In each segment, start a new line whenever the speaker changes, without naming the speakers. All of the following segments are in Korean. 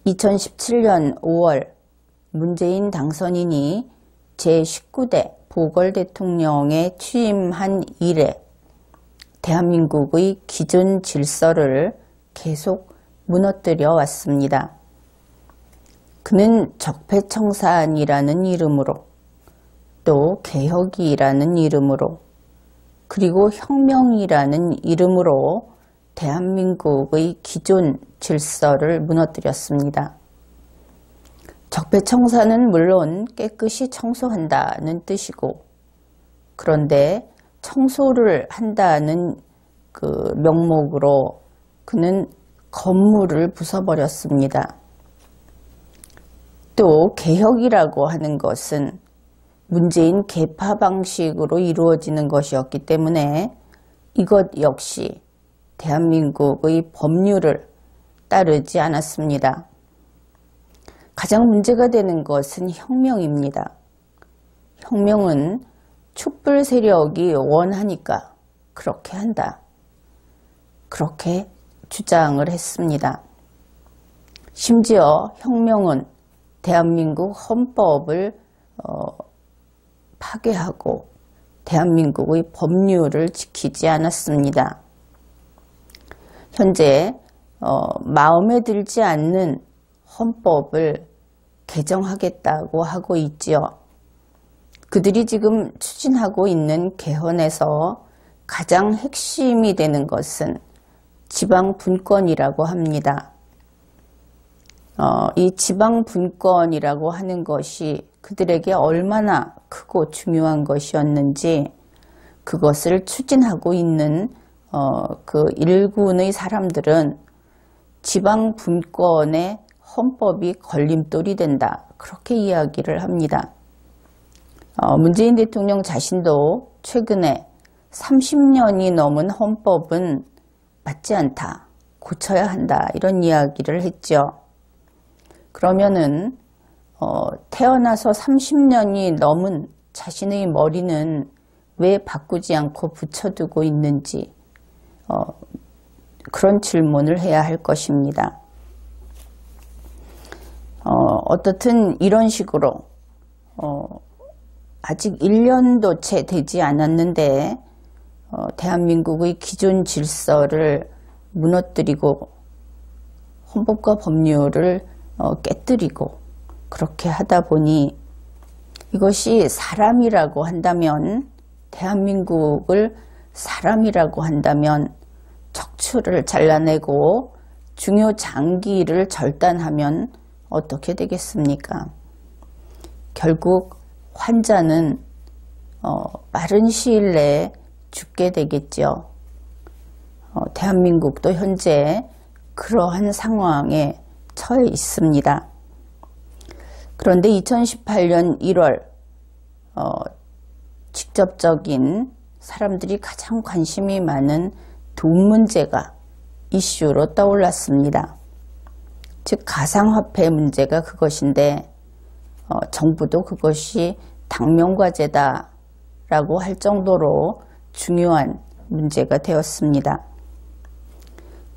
2017년 5월 문재인 당선인이 제19대 보궐대통령에 취임한 이래 대한민국의 기존 질서를 계속 무너뜨려 왔습니다. 그는 적폐청산이라는 이름으로, 또 개혁이라는 이름으로, 그리고 혁명이라는 이름으로 대한민국의 기존 질서를 무너뜨렸습니다. 적폐청산은 물론 깨끗이 청소한다는 뜻이고, 그런데 청소를 한다는 그 명목으로 그는 건물을 부숴버렸습니다. 또 개혁이라고 하는 것은 문재인 계파 방식으로 이루어지는 것이었기 때문에 이것 역시 대한민국의 법률을 따르지 않았습니다. 가장 문제가 되는 것은 혁명입니다. 혁명은 촛불 세력이 원하니까 그렇게 한다. 그렇게 주장을 했습니다. 심지어 혁명은 대한민국 헌법을 파괴하고 대한민국의 법률을 지키지 않았습니다. 현재 마음에 들지 않는 헌법을 개정하겠다고 하고 있지요. 그들이 지금 추진하고 있는 개헌에서 가장 핵심이 되는 것은 지방분권이라고 합니다. 이 지방분권이라고 하는 것이 그들에게 얼마나 크고 중요한 것이었는지 그것을 추진하고 있는 그 일군의 사람들은 지방분권에 헌법이 걸림돌이 된다. 그렇게 이야기를 합니다. 문재인 대통령 자신도 최근에 30년이 넘은 헌법은 맞지 않다. 고쳐야 한다. 이런 이야기를 했죠. 그러면은 태어나서 30년이 넘은 자신의 머리는 왜 바꾸지 않고 붙여두고 있는지 그런 질문을 해야 할 것입니다. 어떻든 이런 식으로 아직 1년도 채 되지 않았는데 대한민국의 기존 질서를 무너뜨리고 헌법과 법률을 깨뜨리고 그렇게 하다 보니 이것이 사람이라고 한다면, 대한민국을 사람이라고 한다면 척추를 잘라내고 중요 장기를 절단하면 어떻게 되겠습니까? 결국 환자는 빠른 시일 내에 죽게 되겠죠. 대한민국도 현재 그러한 상황에 처해 있습니다. 그런데 2018년 1월 직접적인 사람들이 가장 관심이 많은 돈 문제가 이슈로 떠올랐습니다. 즉 가상화폐 문제가 그것인데 정부도 그것이 당면과제다 라고 할 정도로 중요한 문제가 되었습니다.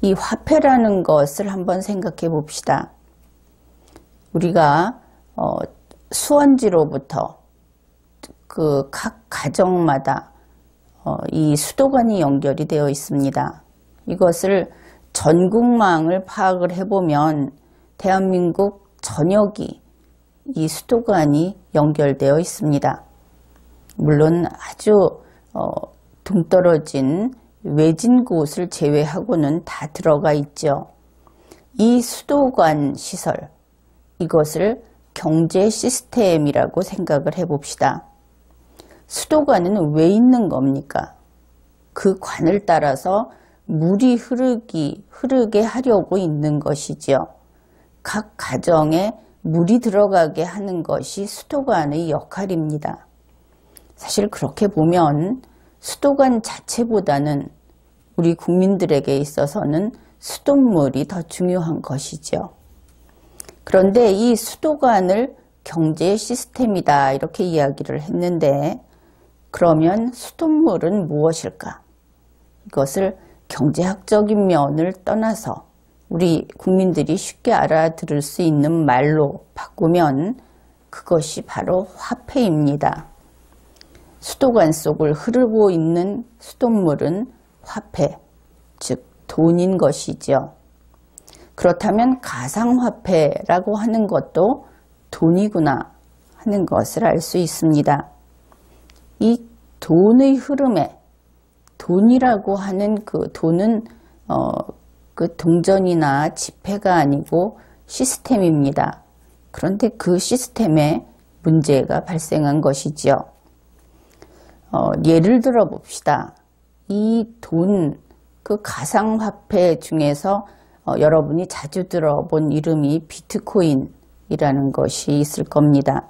이 화폐라는 것을 한번 생각해 봅시다. 우리가 수원지로부터 그 각 가정마다 이 수도관이 연결이 되어 있습니다. 이것을 전국망을 파악을 해보면 대한민국 전역이 이 수도관이 연결되어 있습니다. 물론 아주 동떨어진 외진 곳을 제외하고는 다 들어가 있죠. 이 수도관 시설, 이것을 경제 시스템이라고 생각을 해봅시다. 수도관은 왜 있는 겁니까? 그 관을 따라서 물이 흐르게 하려고 있는 것이지요. 각 가정에 물이 들어가게 하는 것이 수도관의 역할입니다. 사실 그렇게 보면 수도관 자체보다는 우리 국민들에게 있어서는 수돗물이 더 중요한 것이죠. 그런데 이 수도관을 경제 시스템이다 이렇게 이야기를 했는데 그러면 수돗물은 무엇일까? 이것을 경제학적인 면을 떠나서 우리 국민들이 쉽게 알아들을 수 있는 말로 바꾸면 그것이 바로 화폐입니다. 수도관 속을 흐르고 있는 수돗물은 화폐, 즉 돈인 것이죠. 그렇다면 가상화폐라고 하는 것도 돈이구나 하는 것을 알 수 있습니다. 이 돈의 흐름에 돈이라고 하는 그 돈은 그 동전이나 지폐가 아니고 시스템입니다. 그런데 그 시스템에 문제가 발생한 것이지요. 예를 들어 봅시다. 이 돈, 그 가상화폐 중에서 여러분이 자주 들어본 이름이 비트코인이라는 것이 있을 겁니다.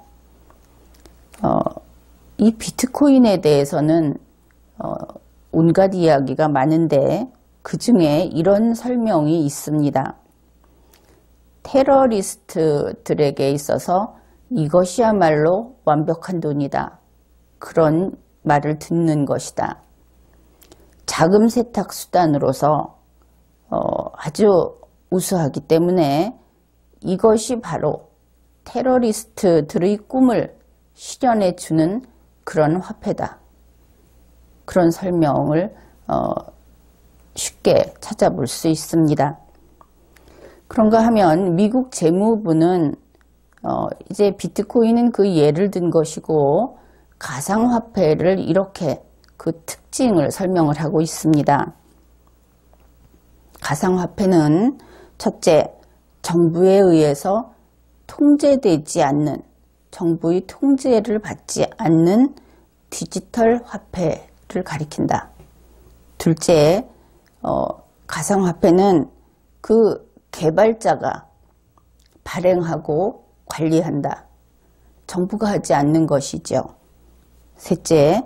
이 비트코인에 대해서는 온갖 이야기가 많은데 그 중에 이런 설명이 있습니다. 테러리스트들에게 있어서 이것이야말로 완벽한 돈이다. 그런 말을 듣는 것이다. 자금 세탁 수단으로서 아주 우수하기 때문에 이것이 바로 테러리스트들의 꿈을 실현해 주는 그런 화폐다. 그런 설명을 쉽게 찾아볼 수 있습니다. 그런가 하면 미국 재무부는 이제 비트코인은 그 예를 든 것이고 가상화폐를 이렇게 그 특징을 설명을 하고 있습니다. 가상화폐는 첫째, 정부에 의해서 통제되지 않는, 정부의 통제를 받지 않는 디지털 화폐를 가리킨다. 둘째, 가상화폐는 그 개발자가 발행하고 관리한다. 정부가 하지 않는 것이죠. 셋째,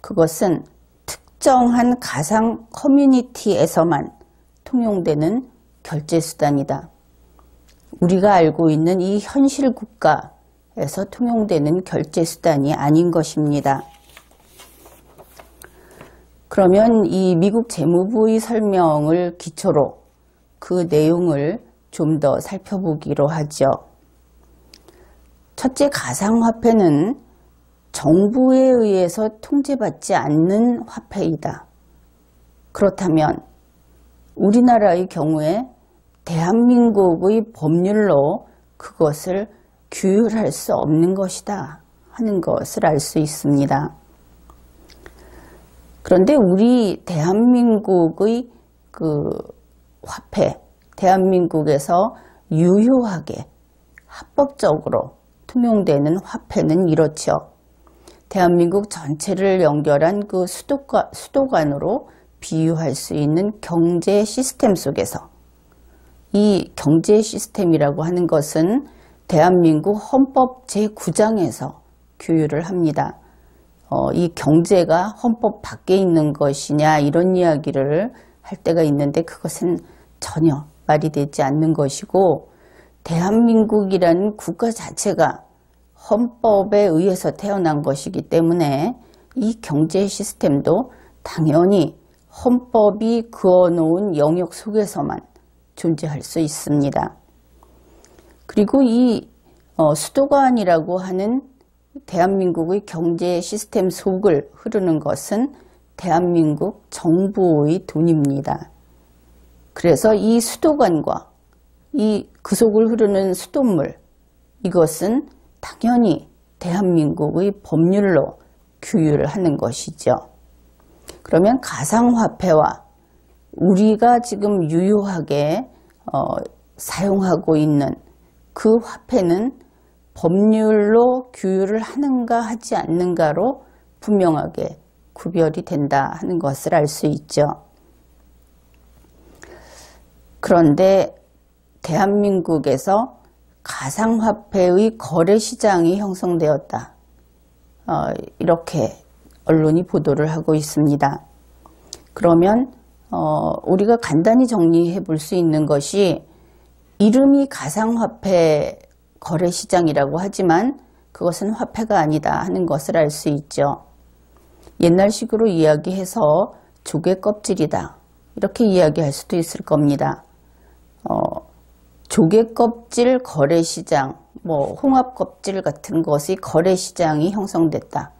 그것은 특정한 가상 커뮤니티에서만 통용되는 결제수단이다. 우리가 알고 있는 이 현실 국가에서 통용되는 결제수단이 아닌 것입니다. 그러면 이 미국 재무부의 설명을 기초로 그 내용을 좀 더 살펴보기로 하죠. 첫째, 가상화폐는 정부에 의해서 통제받지 않는 화폐이다. 그렇다면 우리나라의 경우에 대한민국의 법률로 그것을 규율할 수 없는 것이다 하는 것을 알 수 있습니다. 그런데 우리 대한민국의 그 화폐, 대한민국에서 유효하게 합법적으로 통용되는 화폐는 이렇죠. 대한민국 전체를 연결한 그 수도관으로 비유할 수 있는 경제 시스템 속에서 이 경제 시스템이라고 하는 것은 대한민국 헌법 제9장에서 규율을 합니다. 이 경제가 헌법 밖에 있는 것이냐 이런 이야기를 할 때가 있는데 그것은 전혀 말이 되지 않는 것이고 대한민국이라는 국가 자체가 헌법에 의해서 태어난 것이기 때문에 이 경제 시스템도 당연히 헌법이 그어놓은 영역 속에서만 존재할 수 있습니다. 그리고 이 수도관이라고 하는 대한민국의 경제 시스템 속을 흐르는 것은 대한민국 정부의 돈입니다. 그래서 이 수도관과 그 속을 흐르는 수돗물, 이것은 당연히 대한민국의 법률로 규율을 하는 것이죠. 그러면 가상화폐와 우리가 지금 유효하게 사용하고 있는 그 화폐는 법률로 규율을 하는가 하지 않는가로 분명하게 구별이 된다 하는 것을 알 수 있죠. 그런데 대한민국에서 가상화폐의 거래시장이 형성되었다. 이렇게 언론이 보도를 하고 있습니다. 그러면 우리가 간단히 정리해 볼 수 있는 것이 이름이 가상화폐 거래시장이라고 하지만 그것은 화폐가 아니다 하는 것을 알 수 있죠. 옛날식으로 이야기해서 조개 껍질이다 이렇게 이야기할 수도 있을 겁니다. 조개껍질 거래시장, 홍합껍질 같은 것의 거래시장이 형성됐다.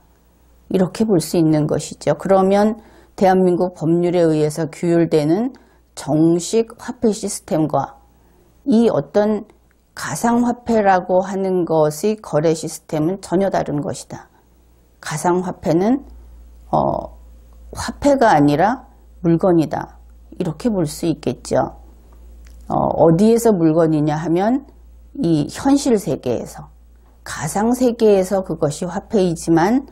이렇게 볼 수 있는 것이죠. 그러면 대한민국 법률에 의해서 규율되는 정식 화폐 시스템과 이 어떤 가상화폐라고 하는 것의 거래 시스템은 전혀 다른 것이다. 가상화폐는 화폐가 아니라 물건이다. 이렇게 볼 수 있겠죠. 어디에서 물건이냐 하면 이 현실 세계에서, 가상 세계에서 그것이 화폐이지만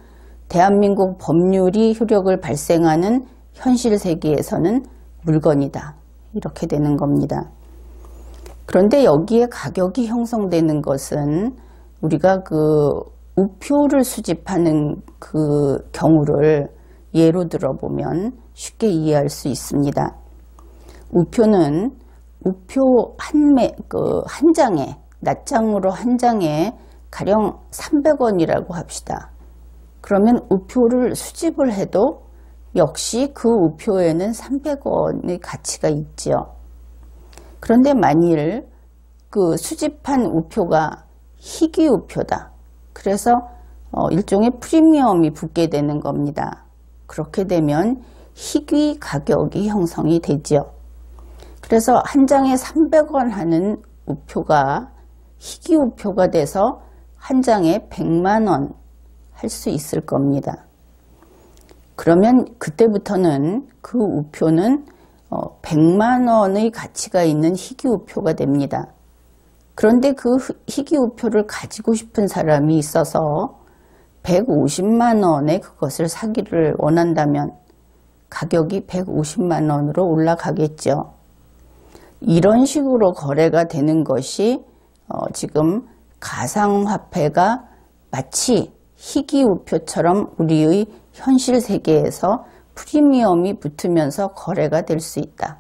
대한민국 법률이 효력을 발생하는 현실 세계에서는 물건이다. 이렇게 되는 겁니다. 그런데 여기에 가격이 형성되는 것은 우리가 그 우표를 수집하는 그 경우를 예로 들어보면 쉽게 이해할 수 있습니다. 우표는 우표 한 장에, 낱장으로 한 장에 가령 300원이라고 합시다. 그러면 우표를 수집을 해도 역시 그 우표에는 300원의 가치가 있죠. 그런데 만일 그 수집한 우표가 희귀 우표다. 그래서 일종의 프리미엄이 붙게 되는 겁니다. 그렇게 되면 희귀 가격이 형성이 되죠. 그래서 한 장에 300원 하는 우표가 희귀 우표가 돼서 한 장에 100만 원 할 수 있을 겁니다. 그러면 그때부터는 그 우표는 100만 원의 가치가 있는 희귀 우표가 됩니다. 그런데 그 희귀 우표를 가지고 싶은 사람이 있어서 150만 원에 그것을 사기를 원한다면 가격이 150만 원으로 올라가겠죠. 이런 식으로 거래가 되는 것이 지금 가상화폐가 마치 희귀 우표처럼 우리의 현실 세계에서 프리미엄이 붙으면서 거래가 될 수 있다.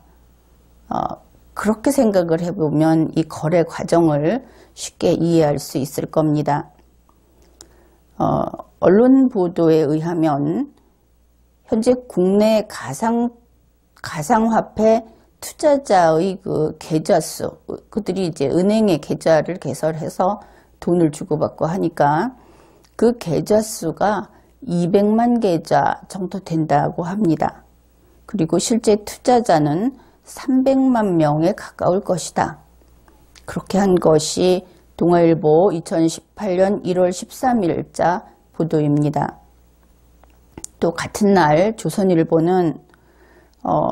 그렇게 생각을 해보면 이 거래 과정을 쉽게 이해할 수 있을 겁니다. 언론 보도에 의하면 현재 국내 가상화폐 투자자의 그 계좌 수, 그들이 이제 은행에 계좌를 개설해서 돈을 주고받고 하니까 그 계좌 수가 200만 계좌 정도 된다고 합니다. 그리고 실제 투자자는 300만 명에 가까울 것이다. 그렇게 한 것이 동아일보 2018년 1월 13일자 보도입니다. 또 같은 날 조선일보는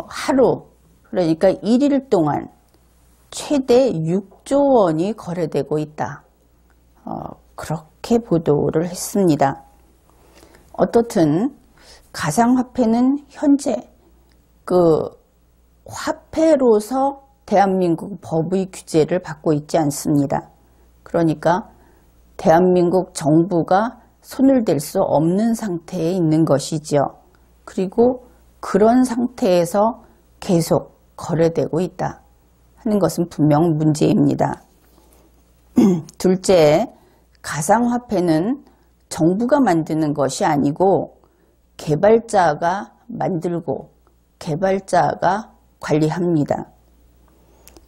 하루, 그러니까 1일 동안 최대 6조 원이 거래되고 있다. 그렇게 보도를 했습니다. 어떻든 가상화폐는 현재 그 화폐로서 대한민국 법의 규제를 받고 있지 않습니다. 그러니까 대한민국 정부가 손을 댈 수 없는 상태에 있는 것이죠. 그리고 그런 상태에서 계속 거래되고 있다 하는 것은 분명 문제입니다. 둘째, 가상화폐는 정부가 만드는 것이 아니고 개발자가 만들고 개발자가 관리합니다.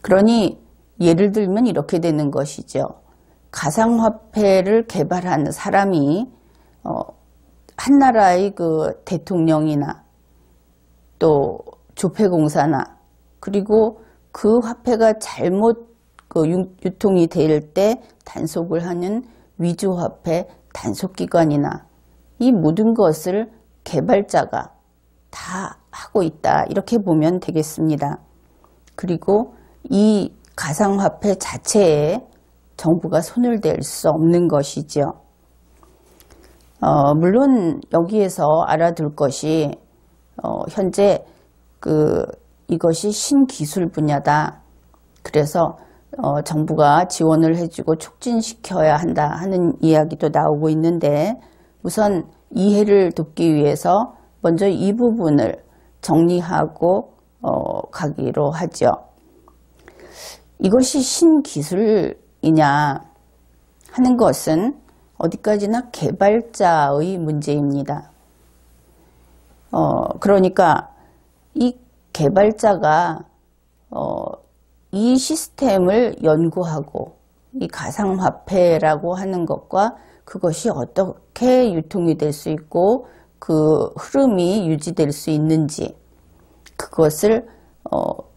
그러니 예를 들면 이렇게 되는 것이죠. 가상화폐를 개발하는 사람이 한 나라의 그 대통령이나 또 조폐공사나 그리고 그 화폐가 잘못 유통이 될 때 단속을 하는 위조화폐 단속기관이나 이 모든 것을 개발자가 다 하고 있다. 이렇게 보면 되겠습니다. 그리고 이 가상화폐 자체에 정부가 손을 댈 수 없는 것이죠. 물론 여기에서 알아둘 것이 현재 이것이 신기술 분야다. 그래서 정부가 지원을 해주고 촉진시켜야 한다 하는 이야기도 나오고 있는데 우선 이해를 돕기 위해서 먼저 이 부분을 정리하고 가기로 하죠. 이것이 신기술이냐 하는 것은 어디까지나 개발자의 문제입니다. 그러니까 이 개발자가 이 시스템을 연구하고 이 가상화폐라고 하는 것과 그것이 어떻게 유통이 될 수 있고 그 흐름이 유지될 수 있는지 그것을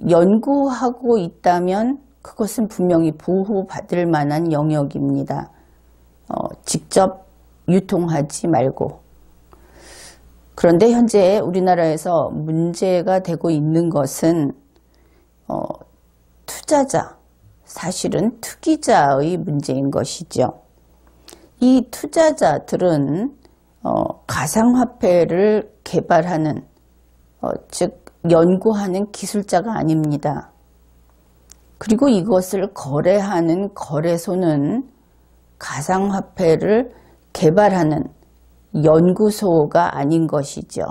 연구하고 있다면 그것은 분명히 보호받을 만한 영역입니다. 직접 유통하지 말고. 그런데 현재 우리나라에서 문제가 되고 있는 것은 투자자, 사실은 투기자의 문제인 것이죠. 이 투자자들은 가상화폐를 개발하는, 즉 연구하는 기술자가 아닙니다. 그리고 이것을 거래하는 거래소는 가상화폐를 개발하는 연구소가 아닌 것이죠.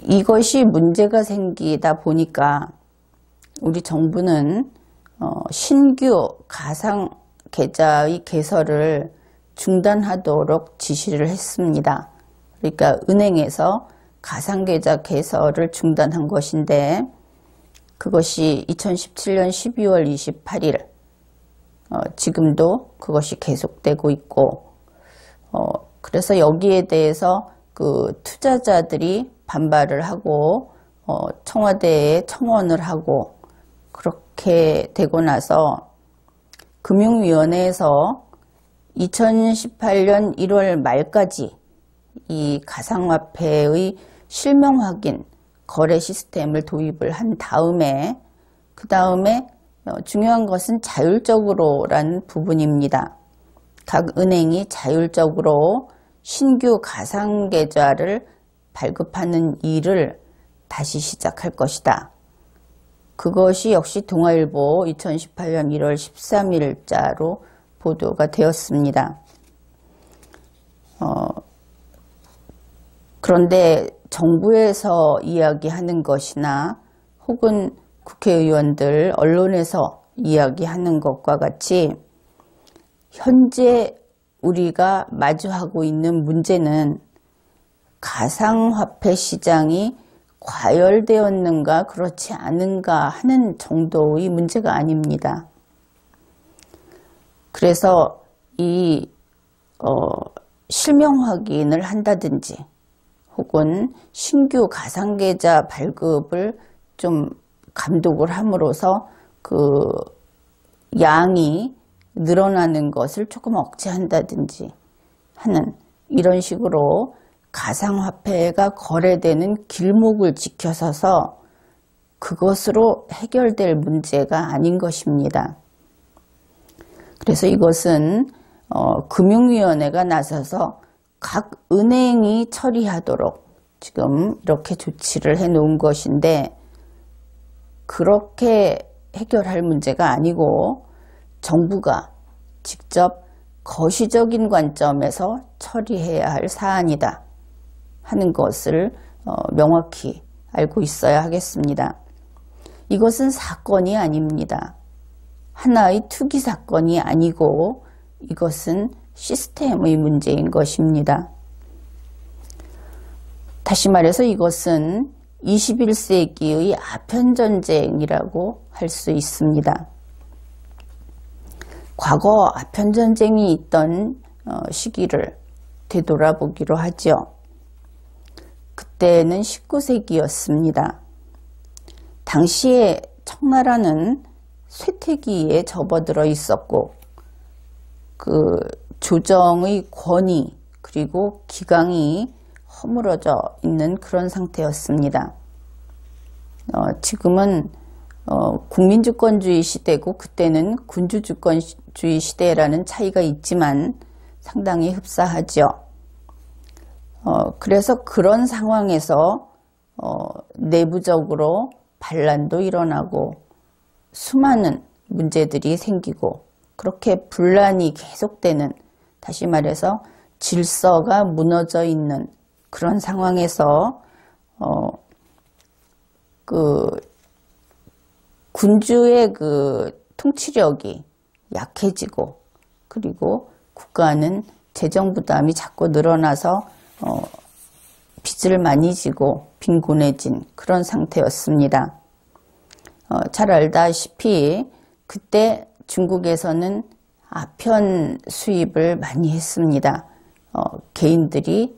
이것이 문제가 생기다 보니까 우리 정부는 신규 가상 계좌의 개설을 중단하도록 지시를 했습니다. 그러니까 은행에서 가상 계좌 개설을 중단한 것인데 그것이 2017년 12월 28일 지금도 그것이 계속되고 있고 그래서 여기에 대해서 그 투자자들이 반발을 하고 청와대에 청원을 하고 그렇게 되고 나서 금융위원회에서 2018년 1월 말까지 이 가상화폐의 실명 확인 거래 시스템을 도입을 한 다음에 그 다음에 중요한 것은 자율적으로라는 부분입니다. 각 은행이 자율적으로 신규 가상계좌를 발급하는 일을 다시 시작할 것이다. 그것이 역시 동아일보 2018년 1월 13일자로 보도가 되었습니다. 그런데 정부에서 이야기하는 것이나 혹은 국회의원들, 언론에서 이야기하는 것과 같이 현재 우리가 마주하고 있는 문제는 가상화폐 시장이 과열되었는가 그렇지 않은가 하는 정도의 문제가 아닙니다. 그래서 이 실명 확인을 한다든지 혹은 신규 가상계좌 발급을 좀 감독을 함으로써 그 양이 늘어나는 것을 조금 억제한다든지 하는 이런 식으로 가상화폐가 거래되는 길목을 지켜서서 그것으로 해결될 문제가 아닌 것입니다. 그래서 이것은 금융위원회가 나서서 각 은행이 처리하도록 지금 이렇게 조치를 해 놓은 것인데 그렇게 해결할 문제가 아니고 정부가 직접 거시적인 관점에서 처리해야 할 사안이다 하는 것을 명확히 알고 있어야 하겠습니다. 이것은 사건이 아닙니다. 하나의 투기 사건이 아니고 이것은 시스템의 문제인 것입니다. 다시 말해서 이것은 21세기의 아편전쟁이라고 할 수 있습니다. 과거 아편전쟁이 있던 시기를 되돌아보기로 하죠. 그때는 19세기였습니다. 당시에 청나라는 쇠퇴기에 접어들어 있었고 그 조정의 권위 그리고 기강이 허물어져 있는 그런 상태였습니다. 지금은 국민주권주의 시대고 그때는 군주주권주의 시대라는 차이가 있지만 상당히 흡사하죠. 그래서 그런 상황에서 내부적으로 반란도 일어나고 수많은 문제들이 생기고 그렇게 분란이 계속되는, 다시 말해서 질서가 무너져 있는 그런 상황에서 그 군주의 그 통치력이 약해지고 그리고 국가는 재정 부담이 자꾸 늘어나서 빚을 많이 지고 빈곤해진 그런 상태였습니다. 잘 알다시피 그때 중국에서는 아편 수입을 많이 했습니다. 개인들이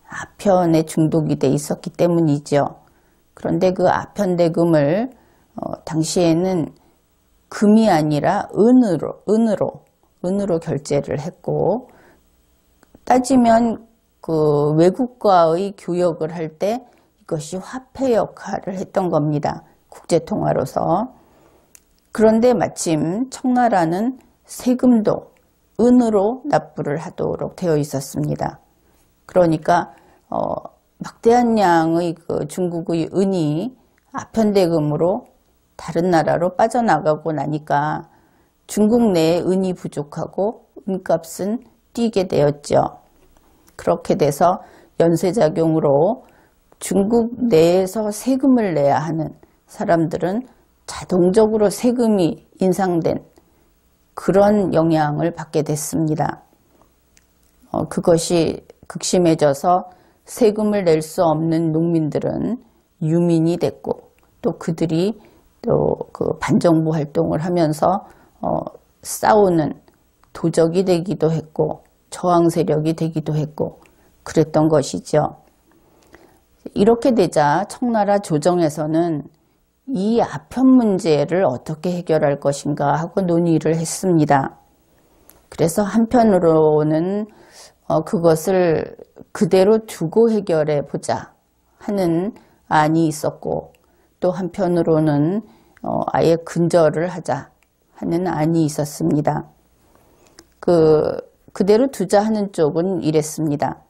아편에 중독이 돼 있었기 때문이죠. 그런데 그 아편 대금을 당시에는 금이 아니라 은으로 결제를 했고, 따지면 그 외국과의 교역을 할 때 이것이 화폐 역할을 했던 겁니다. 국제통화로서. 그런데 마침 청나라는 세금도 은으로 납부를 하도록 되어 있었습니다. 그러니까 막대한 양의 그 중국의 은이 아편대금으로 다른 나라로 빠져나가고 나니까 중국 내에 은이 부족하고 은값은 뛰게 되었죠. 그렇게 돼서 연쇄작용으로 중국 내에서 세금을 내야 하는 사람들은 자동적으로 세금이 인상된 그런 영향을 받게 됐습니다. 그것이 극심해져서 세금을 낼 수 없는 농민들은 유민이 됐고, 또 그들이 또 그 반정부 활동을 하면서 싸우는 도적이 되기도 했고 저항 세력이 되기도 했고 그랬던 것이죠. 이렇게 되자 청나라 조정에서는 이 아편 문제를 어떻게 해결할 것인가 하고 논의를 했습니다. 그래서 한편으로는 그것을 그대로 두고 해결해 보자 하는 안이 있었고, 또 한편으로는 아예 근절을 하자 하는 안이 있었습니다. 그대로 두자 하는 쪽은 이랬습니다.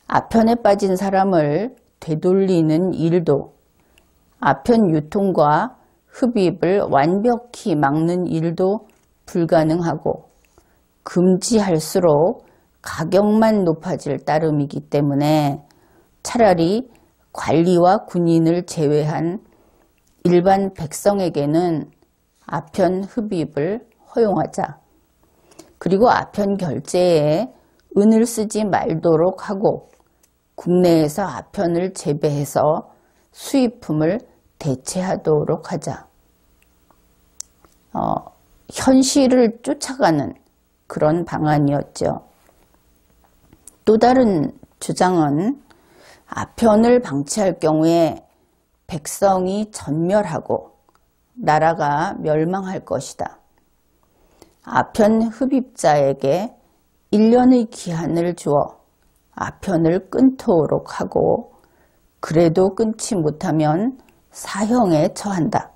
아편에 빠진 사람을 되돌리는 일도, 아편 유통과 흡입을 완벽히 막는 일도 불가능하고 금지할수록 가격만 높아질 따름이기 때문에 차라리 관리와 군인을 제외한 일반 백성에게는 아편 흡입을 허용하자. 그리고 아편 결제에 은을 쓰지 말도록 하고 국내에서 아편을 재배해서 수입품을 대체하도록 하자. 현실을 쫓아가는 그런 방안이었죠. 또 다른 주장은 아편을 방치할 경우에 백성이 전멸하고 나라가 멸망할 것이다. 아편 흡입자에게 1년의 기한을 주어 아편을 끊도록 하고 그래도 끊지 못하면 사형에 처한다.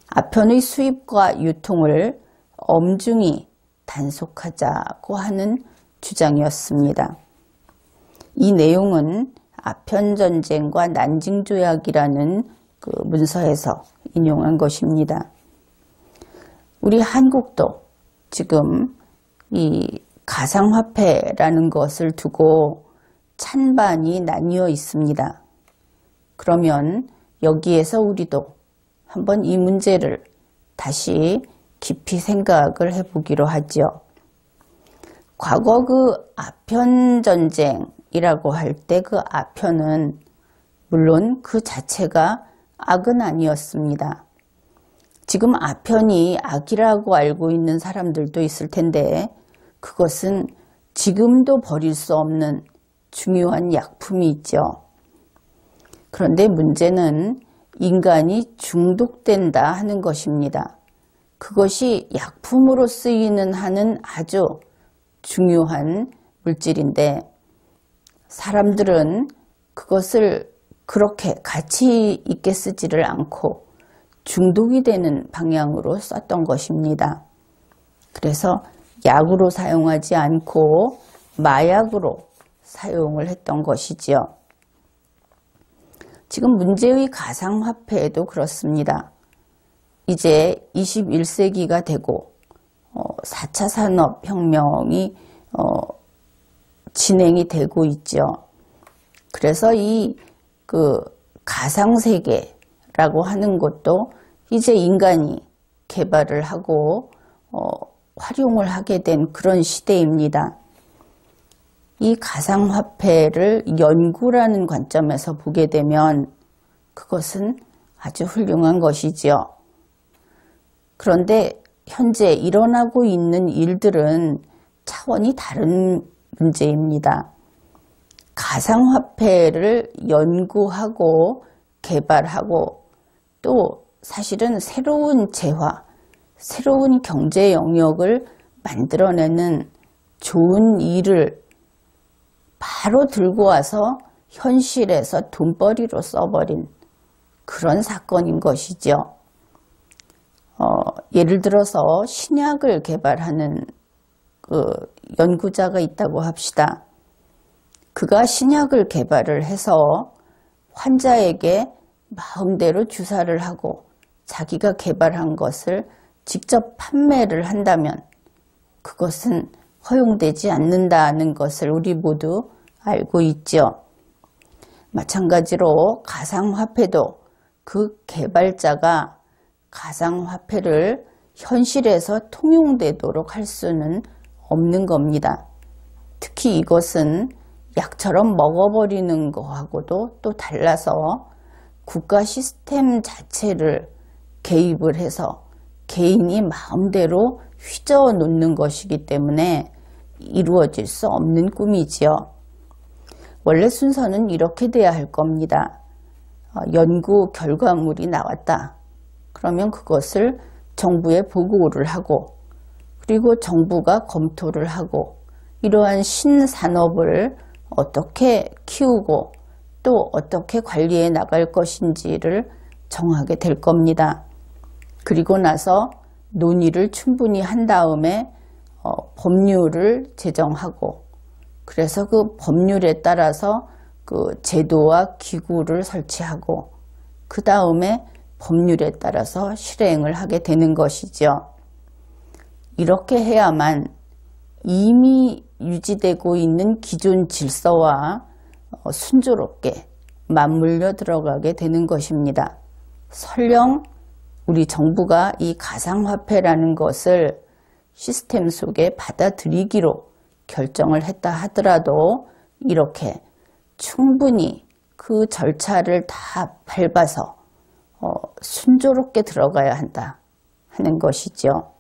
아편의 수입과 유통을 엄중히 단속하자고 하는 주장이었습니다. 이 내용은 아편전쟁과 난징조약이라는 그 문서에서 인용한 것입니다. 우리 한국도 지금 이 가상화폐라는 것을 두고 찬반이 나뉘어 있습니다. 그러면 여기에서 우리도 한번 이 문제를 다시 깊이 생각을 해보기로 하죠. 과거 그 아편전쟁이라고 할 때 그 아편은 물론 그 자체가 악은 아니었습니다. 지금 아편이 악이라고 알고 있는 사람들도 있을 텐데 그것은 지금도 버릴 수 없는 중요한 약품이 있죠. 그런데 문제는 인간이 중독된다 하는 것입니다. 그것이 약품으로 쓰이는 하는 아주 중요한 물질인데 사람들은 그것을 그렇게 가치 있게 쓰지를 않고 중독이 되는 방향으로 썼던 것입니다. 그래서 약으로 사용하지 않고 마약으로 사용을 했던 것이지요. 지금 문제의 가상화폐도 그렇습니다. 이제 21세기가 되고 4차 산업혁명이 진행이 되고 있죠. 그래서 이 가상세계라고 하는 것도 이제 인간이 개발을 하고 활용을 하게 된 그런 시대입니다. 이 가상화폐를 연구라는 관점에서 보게 되면 그것은 아주 훌륭한 것이지요. 그런데 현재 일어나고 있는 일들은 차원이 다른 문제입니다. 가상화폐를 연구하고 개발하고 또 사실은 새로운 재화, 새로운 경제 영역을 만들어내는 좋은 일을 바로 들고 와서 현실에서 돈벌이로 써버린 그런 사건인 것이죠. 예를 들어서 신약을 개발하는 그 연구자가 있다고 합시다. 그가 신약을 개발을 해서 환자에게 마음대로 주사를 하고 자기가 개발한 것을 직접 판매를 한다면 그것은 허용되지 않는다는 것을 우리 모두 알고 있죠. 마찬가지로 가상화폐도 그 개발자가 가상화폐를 현실에서 통용되도록 할 수는 없는 겁니다. 특히 이것은 약처럼 먹어버리는 거하고도 또 달라서 국가 시스템 자체를 개입을 해서 개인이 마음대로 휘저어 놓는 것이기 때문에 이루어질 수 없는 꿈이지요. 원래 순서는 이렇게 돼야 할 겁니다. 연구 결과물이 나왔다. 그러면 그것을 정부에 보고를 하고 그리고 정부가 검토를 하고 이러한 신산업을 어떻게 키우고 또 어떻게 관리해 나갈 것인지를 정하게 될 겁니다. 그리고 나서 논의를 충분히 한 다음에 법률을 제정하고 그래서 그 법률에 따라서 그 제도와 기구를 설치하고 그 다음에 법률에 따라서 실행을 하게 되는 것이죠. 이렇게 해야만 이미 유지되고 있는 기존 질서와 순조롭게 맞물려 들어가게 되는 것입니다. 설령 우리 정부가 이 가상화폐라는 것을 시스템 속에 받아들이기로 결정을 했다 하더라도 이렇게 충분히 그 절차를 다 밟아서 순조롭게 들어가야 한다 하는 것이죠.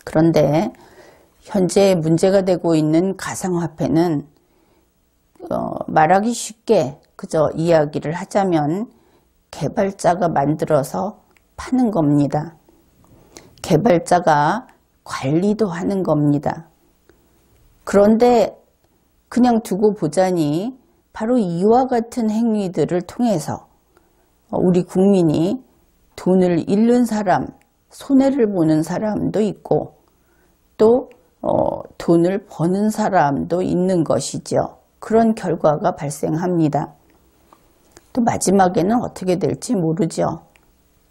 그런데 현재 문제가 되고 있는 가상화폐는 말하기 쉽게 그저 이야기를 하자면 개발자가 만들어서 파는 겁니다. 개발자가 관리도 하는 겁니다. 그런데 그냥 두고 보자니 바로 이와 같은 행위들을 통해서 우리 국민이 돈을 잃는 사람, 손해를 보는 사람도 있고 또 돈을 버는 사람도 있는 것이죠. 그런 결과가 발생합니다. 또 마지막에는 어떻게 될지 모르죠.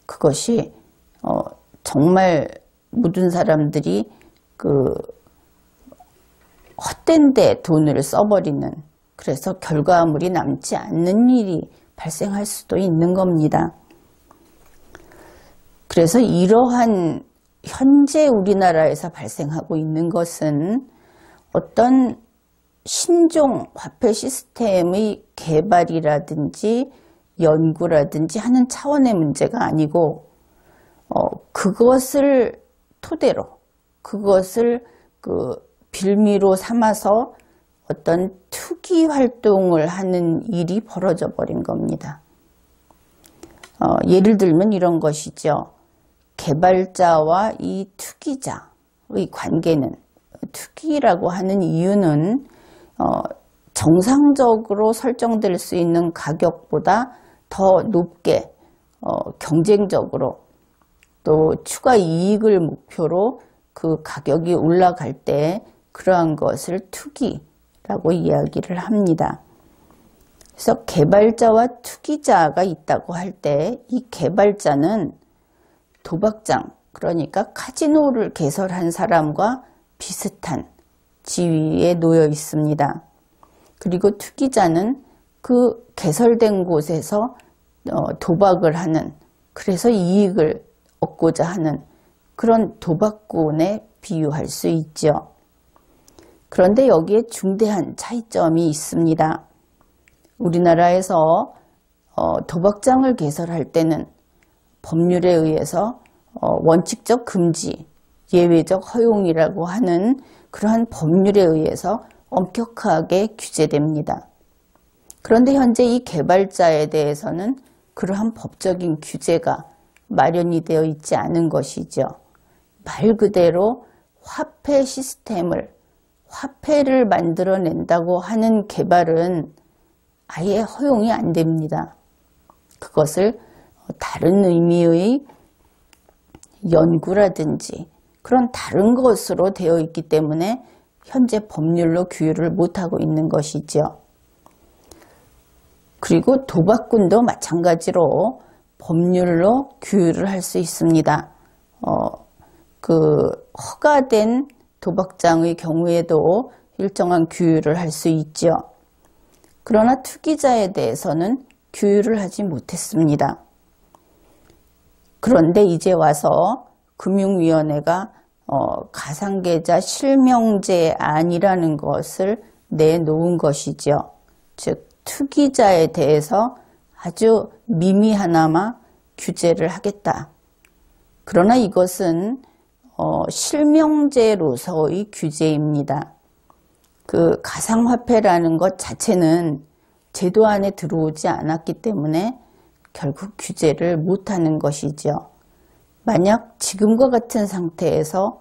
그것이 정말 모든 사람들이 그 헛된 데 돈을 써버리는 그래서 결과물이 남지 않는 일이 발생할 수도 있는 겁니다. 그래서 이러한 현재 우리나라에서 발생하고 있는 것은 어떤 신종 화폐 시스템의 개발이라든지 연구라든지 하는 차원의 문제가 아니고 그것을 토대로 그것을 그 빌미로 삼아서 어떤 투기 활동을 하는 일이 벌어져 버린 겁니다. 예를 들면 이런 것이죠. 개발자와 이 투기자의 관계는 투기라고 하는 이유는 정상적으로 설정될 수 있는 가격보다 더 높게 경쟁적으로 또 추가 이익을 목표로 그 가격이 올라갈 때 그러한 것을 투기라고 이야기를 합니다. 그래서 개발자와 투기자가 있다고 할 때 이 개발자는 도박장, 그러니까 카지노를 개설한 사람과 비슷한 지위에 놓여 있습니다. 그리고 투기자는 그 개설된 곳에서 도박을 하는, 그래서 이익을 얻고자 하는 그런 도박꾼에 비유할 수 있죠. 그런데 여기에 중대한 차이점이 있습니다. 우리나라에서 도박장을 개설할 때는 법률에 의해서 원칙적 금지, 예외적 허용이라고 하는 그러한 법률에 의해서 엄격하게 규제됩니다. 그런데 현재 이 개발자에 대해서는 그러한 법적인 규제가 마련이 되어 있지 않은 것이죠. 말 그대로 화폐 시스템을, 화폐를 만들어낸다고 하는 개발은 아예 허용이 안 됩니다. 그것을 다른 의미의 연구라든지 그런 다른 것으로 되어 있기 때문에 현재 법률로 규율을 못하고 있는 것이죠. 그리고 도박꾼도 마찬가지로 법률로 규율을 할 수 있습니다. 허가된 도박장의 경우에도 일정한 규율을 할 수 있죠. 그러나 투기자에 대해서는 규율을 하지 못했습니다. 그런데 이제 와서 금융위원회가 가상계좌 실명제안이라는 것을 내놓은 것이죠. 즉 투기자에 대해서 아주 미미하나마 규제를 하겠다. 그러나 이것은 실명제로서의 규제입니다. 그 가상화폐라는 것 자체는 제도 안에 들어오지 않았기 때문에 결국 규제를 못하는 것이죠. 만약 지금과 같은 상태에서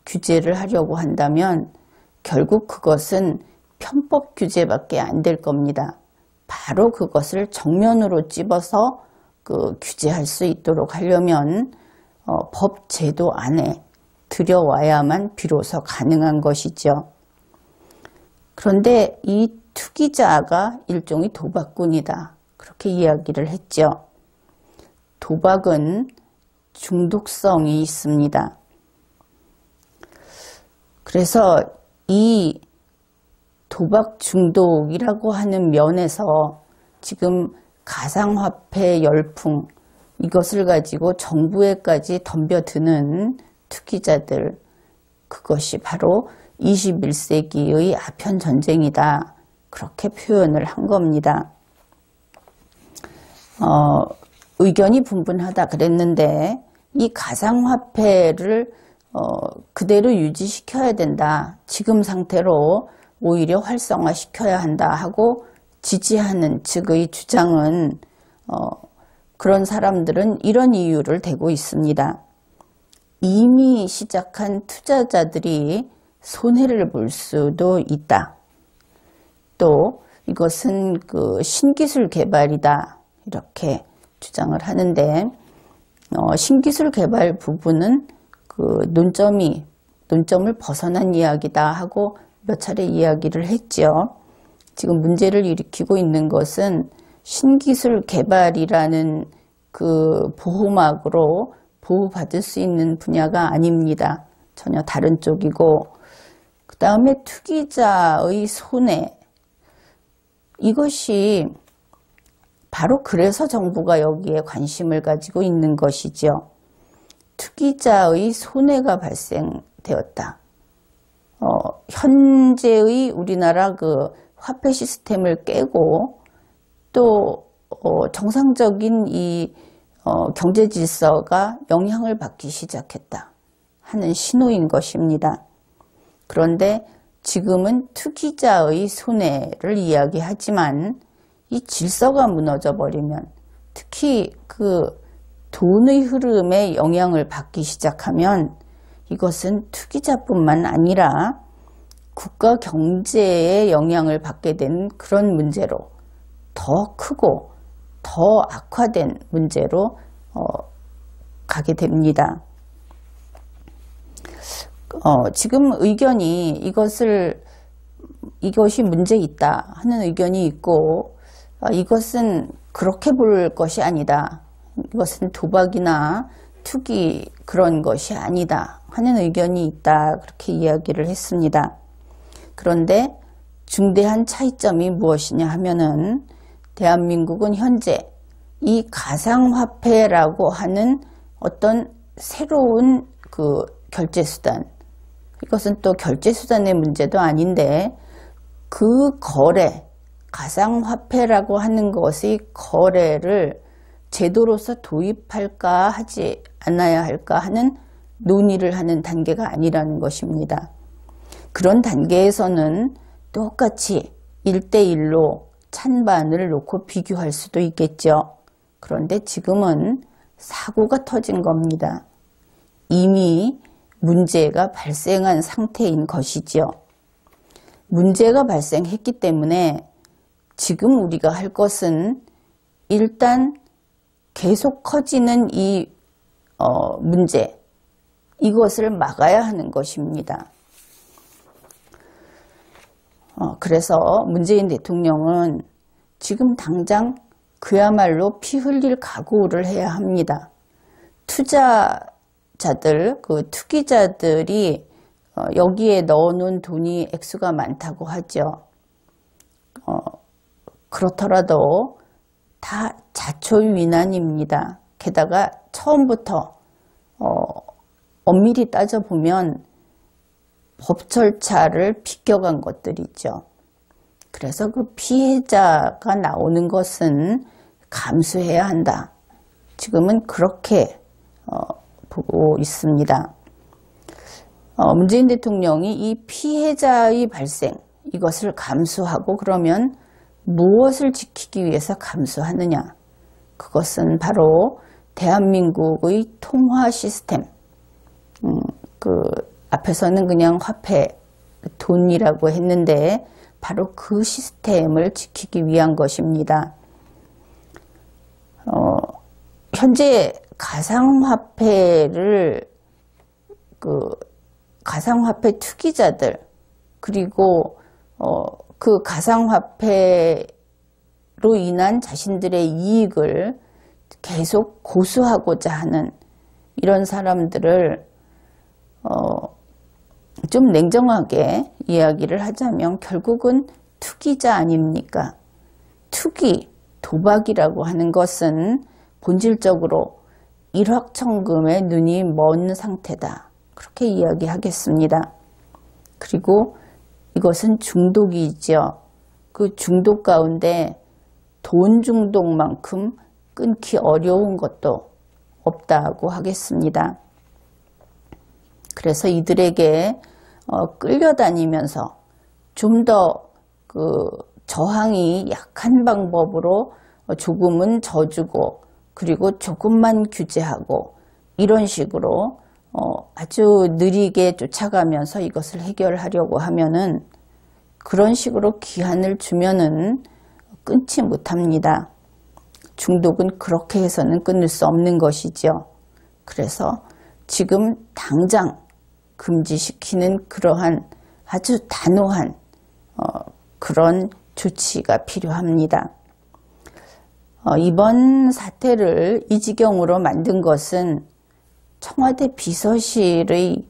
규제를 하려고 한다면 결국 그것은 편법 규제밖에 안 될 겁니다. 바로 그것을 정면으로 찝어서 규제할 수 있도록 하려면 법 제도 안에 들여와야만 비로소 가능한 것이죠. 그런데 이 투기자가 일종의 도박꾼이다. 그렇게 이야기를 했죠. 도박은 중독성이 있습니다. 그래서 이 도박 중독이라고 하는 면에서 지금 가상화폐 열풍, 이것을 가지고 정부에까지 덤벼드는 투기자들, 그것이 바로 21세기의 아편 전쟁이다. 그렇게 표현을 한 겁니다. 의견이 분분하다 그랬는데 이 가상화폐를 그대로 유지시켜야 된다. 지금 상태로 오히려 활성화시켜야 한다 하고 지지하는 측의 주장은 그런 사람들은 이런 이유를 대고 있습니다. 이미 시작한 투자자들이 손해를 볼 수도 있다. 또 이것은 신기술 개발이다. 이렇게 주장을 하는데 신기술 개발 부분은 논점을 벗어난 이야기다 하고 몇 차례 이야기를 했죠. 지금 문제를 일으키고 있는 것은 신기술 개발이라는 보호막으로 보호받을 수 있는 분야가 아닙니다. 전혀 다른 쪽이고, 그 다음에 투기자의 손해, 이것이 바로 그래서 정부가 여기에 관심을 가지고 있는 것이죠. 투기자의 손해가 발생되었다. 현재의 우리나라 화폐 시스템을 깨고 또 정상적인 이 경제 질서가 영향을 받기 시작했다 하는 신호인 것입니다. 그런데 지금은 투기자의 손해를 이야기하지만 이 질서가 무너져 버리면, 특히 돈의 흐름에 영향을 받기 시작하면 이것은 투기자뿐만 아니라 국가 경제에 영향을 받게 된 그런 문제로 더 크고 더 악화된 문제로 가게 됩니다. 지금 의견이 이것이 문제 있다 하는 의견이 있고, 이것은 그렇게 볼 것이 아니다. 이것은 도박이나 투기 그런 것이 아니다 하는 의견이 있다. 그렇게 이야기를 했습니다. 그런데 중대한 차이점이 무엇이냐 하면은 대한민국은 현재 이 가상화폐라고 하는 어떤 새로운 결제수단, 이것은 또 결제수단의 문제도 아닌데 그 거래, 가상화폐라고 하는 것의 거래를 제도로서 도입할까 하지 않아야 할까 하는 논의를 하는 단계가 아니라는 것입니다. 그런 단계에서는 똑같이 1대1로 찬반을 놓고 비교할 수도 있겠죠. 그런데 지금은 사고가 터진 겁니다. 이미 문제가 발생한 상태인 것이죠. 문제가 발생했기 때문에 지금 우리가 할 것은 일단 계속 커지는 이 문제, 이것을 막아야 하는 것입니다. 그래서 문재인 대통령은 지금 당장 그야말로 피 흘릴 각오를 해야 합니다. 투자자들, 그 투기자들이 여기에 넣어놓은 돈이 액수가 많다고 하죠. 그렇더라도 다 자초위난입니다. 게다가 처음부터 엄밀히 따져보면 법 절차를 비껴간 것들이죠. 그래서 그 피해자가 나오는 것은 감수해야 한다. 지금은 그렇게 보고 있습니다. 문재인 대통령이 이 피해자의 발생, 이것을 감수하고 그러면 무엇을 지키기 위해서 감수하느냐? 그것은 바로 대한민국의 통화 시스템, 앞에서는 그냥 화폐, 돈이라고 했는데 바로 그 시스템을 지키기 위한 것입니다. 현재 가상화폐를 가상화폐 투기자들 그리고 그 가상화폐로 인한 자신들의 이익을 계속 고수하고자 하는 이런 사람들을 좀 냉정하게 이야기를 하자면 결국은 투기자 아닙니까? 투기, 도박이라고 하는 것은 본질적으로 일확천금에 눈이 먼 상태다. 그렇게 이야기하겠습니다. 그리고 이것은 중독이죠. 그 중독 가운데 돈 중독만큼 끊기 어려운 것도 없다고 하겠습니다. 그래서 이들에게 끌려다니면서 좀 더 저항이 약한 방법으로 조금은 져주고 그리고 조금만 규제하고 이런 식으로 아주 느리게 쫓아가면서 이것을 해결하려고 하면은 그런 식으로 기한을 주면은 끊지 못합니다. 중독은 그렇게 해서는 끊을 수 없는 것이죠. 그래서 지금 당장 금지시키는 그러한 아주 단호한 그런 조치가 필요합니다. 이번 사태를 이 지경으로 만든 것은 청와대 비서실의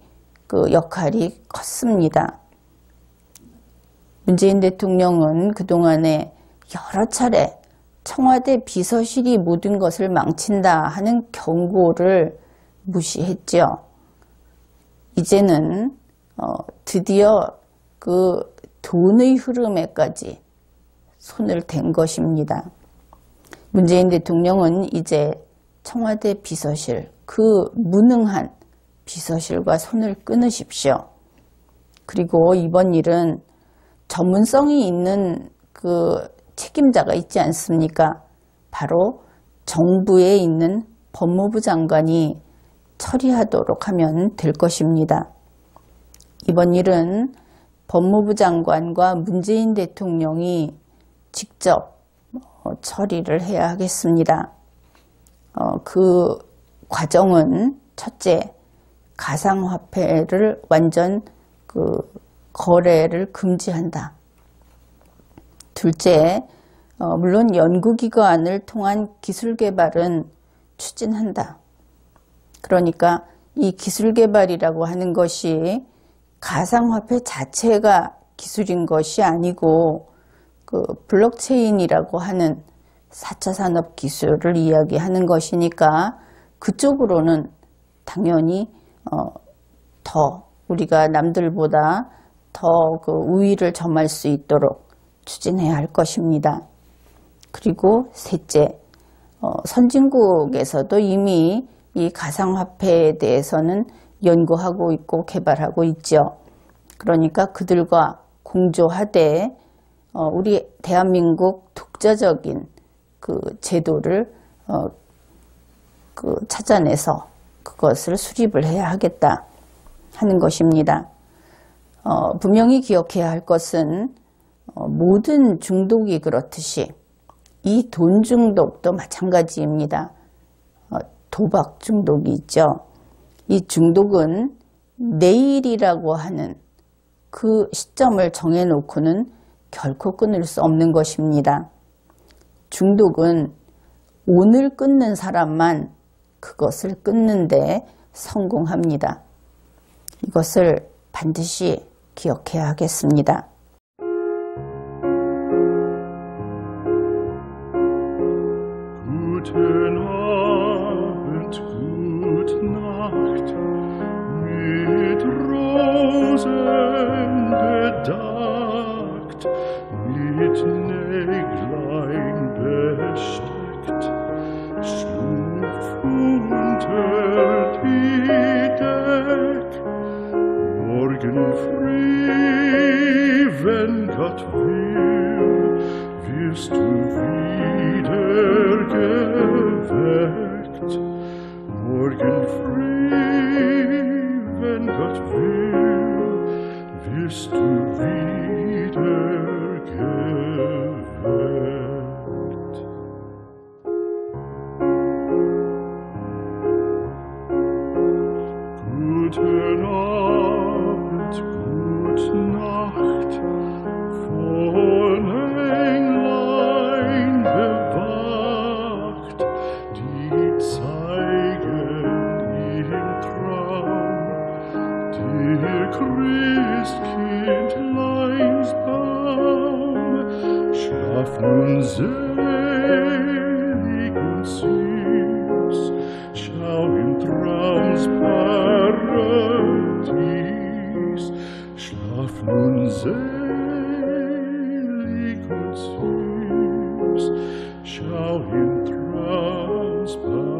그 역할이 컸습니다. 문재인 대통령은 그동안에 여러 차례 청와대 비서실이 모든 것을 망친다 하는 경고를 무시했죠. 이제는 드디어 그 돈의 흐름에까지 손을 댄 것입니다. 문재인 대통령은 이제 청와대 비서실, 그 무능한 비서실과 손을 끊으십시오. 그리고 이번 일은 전문성이 있는 그 책임자가 있지 않습니까? 바로 정부에 있는 법무부 장관이 처리하도록 하면 될 것입니다. 이번 일은 법무부 장관과 문재인 대통령이 직접 처리를 해야 하겠습니다. 그 과정은 첫째, 가상화폐를 완전 거래를 금지한다. 둘째, 물론 연구기관을 통한 기술 개발은 추진한다. 그러니까 이 기술 개발이라고 하는 것이 가상화폐 자체가 기술인 것이 아니고 그 블록체인이라고 하는 4차 산업 기술을 이야기하는 것이니까 그쪽으로는 당연히 더 우리가 남들보다 더 그 우위를 점할 수 있도록 추진해야 할 것입니다. 그리고 셋째, 선진국에서도 이미 이 가상화폐에 대해서는 연구하고 있고 개발하고 있죠. 그러니까 그들과 공조하되 우리 대한민국 독자적인 그 제도를 찾아내서 그것을 수립을 해야 하겠다 하는 것입니다. 분명히 기억해야 할 것은 모든 중독이 그렇듯이 이 돈 중독도 마찬가지입니다. 도박 중독이 있죠. 이 중독은 내일이라고 하는 그 시점을 정해놓고는 결코 끊을 수 없는 것입니다. 중독은 오늘 끊는 사람만 그것을 끊는데 성공합니다. 이것을 반드시 기억해야 하겠습니다.
Guten Abend, gute Nacht, mit Rosen bedeckt, mit Näglein besteckt, schlupf unter die Deck. Morgen früh, wenn Gott will, wirst du wieder geweckt. Morgen früh, wenn Gott will, wirst du wieder geweckt. Guten Abend, gute Nacht, von Englein bewacht, die zeigen im Traum dir Christkindleins Baum. Schlaf nun selig und süß, schau im Traumsparadies. Schlaf nun selig und süß, schau im Traumsparadies.